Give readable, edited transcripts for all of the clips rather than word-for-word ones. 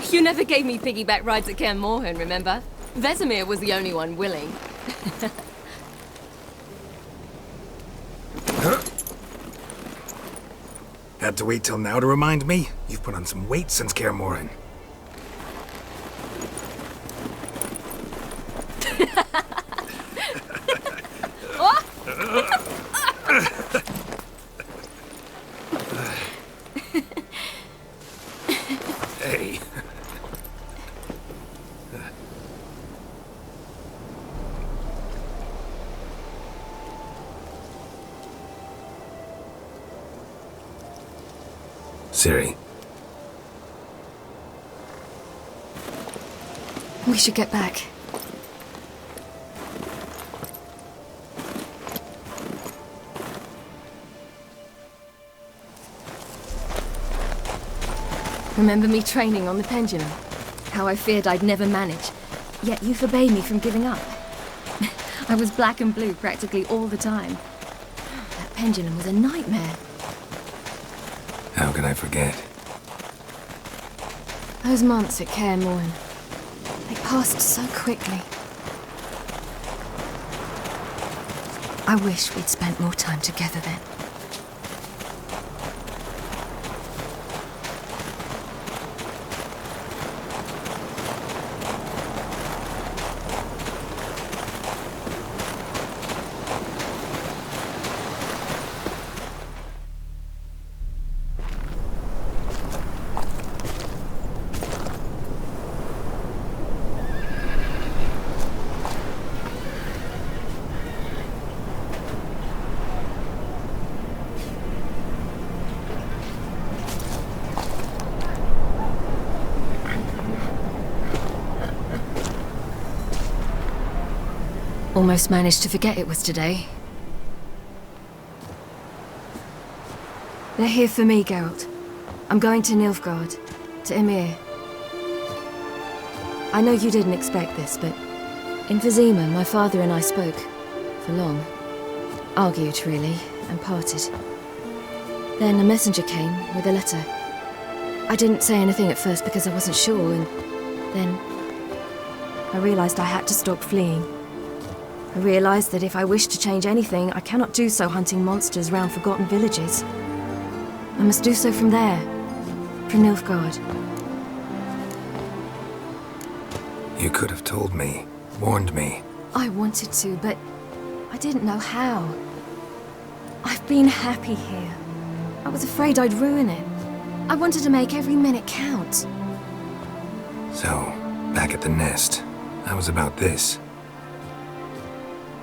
You never gave me piggyback rides at Kaer Morhen, remember? Vesemir was the only one willing. Had to wait till now to remind me? You've put on some weight since Kaer Morhen. Hey. Ciri. We should get back. Remember me training on the pendulum? How I feared I'd never manage, yet you forbade me from giving up. I was black and blue practically all the time. That pendulum was a nightmare. How can I forget? Those months at Kaer Morhen, they passed so quickly. I wish we'd spent more time together then. Almost managed to forget it was today. They're here for me, Geralt. I'm going to Nilfgaard, to Emir. I know you didn't expect this, but in Vizima, my father and I spoke. For long. Argued, really, and parted. Then a messenger came with a letter. I didn't say anything at first because I wasn't sure, and then I realized I had to stop fleeing. I realized that if I wish to change anything, I cannot do so hunting monsters round forgotten villages. I must do so from there, from Nilfgaard. You could have told me, warned me. I wanted to, but I didn't know how. I've been happy here. I was afraid I'd ruin it. I wanted to make every minute count. So, back at the nest, I was about this.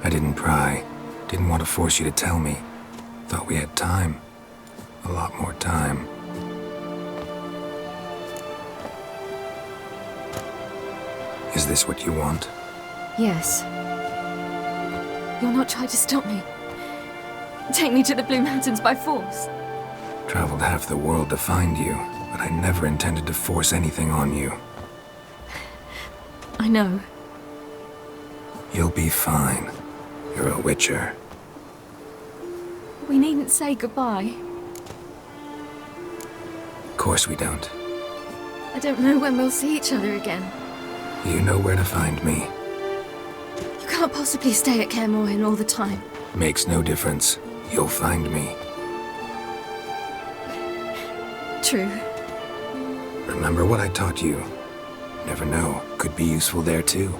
I didn't pry. Didn't want to force you to tell me. Thought we had time. A lot more time. Is this what you want? Yes. You'll not try to stop me. Take me to the Blue Mountains by force. Traveled half the world to find you, but I never intended to force anything on you. I know. You'll be fine. You're a witcher. We needn't say goodbye. Of course we don't. I don't know when we'll see each other again. You know where to find me. You can't possibly stay at Kaer Morhen all the time. Makes no difference. You'll find me. True. Remember what I taught you. Never know. Could be useful there too.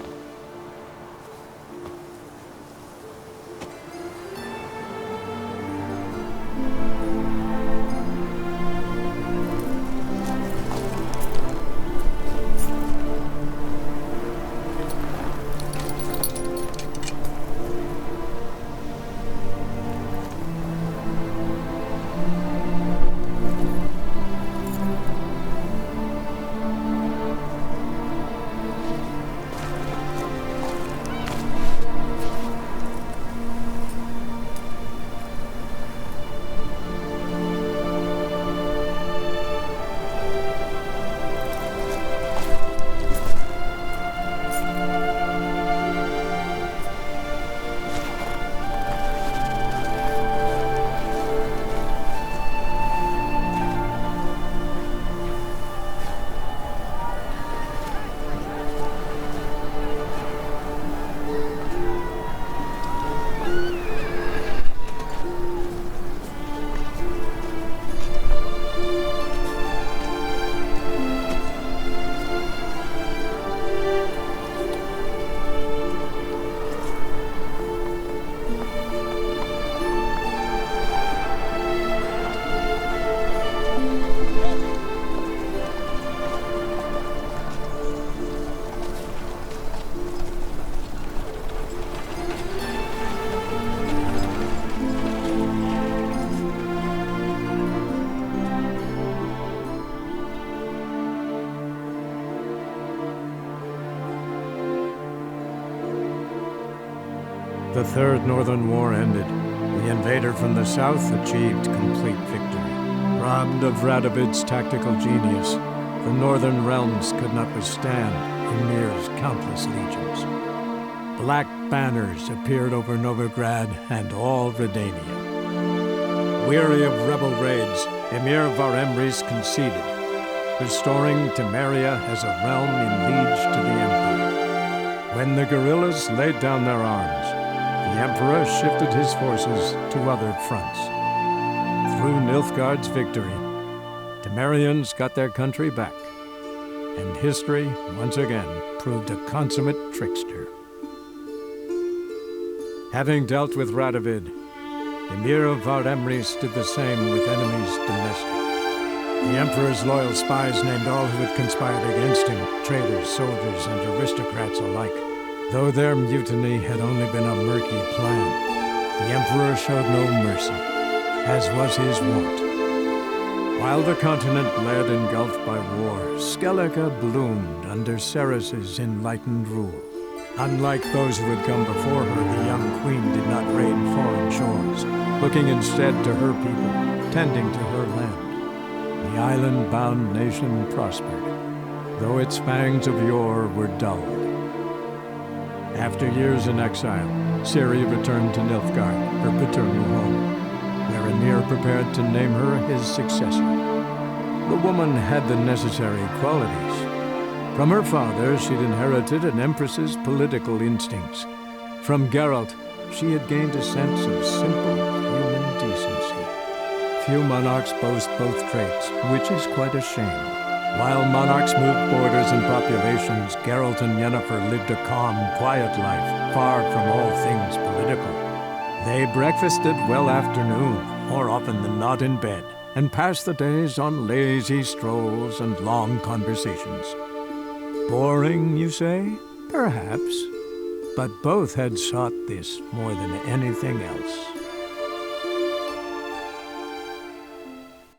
The Third Northern War ended. The invader from the south achieved complete victory. Robbed of Radovid's tactical genius, the northern realms could not withstand Ymir's countless legions. Black banners appeared over Novigrad and all Redania. Weary of rebel raids, Emir Varemris conceded, restoring Temeria as a realm in liege to the Empire. When the guerrillas laid down their arms, the Emperor shifted his forces to other fronts. Through Nilfgaard's victory, Temerians got their country back, and history once again proved a consummate trickster. Having dealt with Radovid, Emir of Varemris did the same with enemies domestic. The Emperor's loyal spies named all who had conspired against him, traitors, soldiers, and aristocrats alike. Though their mutiny had only been a murky plan, the Emperor showed no mercy, as was his wont. While the continent lay engulfed by war, Skellige bloomed under Ceres's enlightened rule. Unlike those who had come before her, the young queen did not raid foreign shores, looking instead to her people, tending to her land. The island-bound nation prospered, though its fangs of yore were dulled. After years in exile, Ciri returned to Nilfgaard, her paternal home, where Emir prepared to name her his successor. The woman had the necessary qualities. From her father, she'd inherited an Empress's political instincts. From Geralt, she had gained a sense of simple human decency. Few monarchs boast both traits, which is quite a shame. While monarchs moved borders and populations, Geralt and Yennefer lived a calm, quiet life, far from all things political. They breakfasted well afternoon, more often than not in bed, and passed the days on lazy strolls and long conversations. Boring, you say? Perhaps. But both had sought this more than anything else.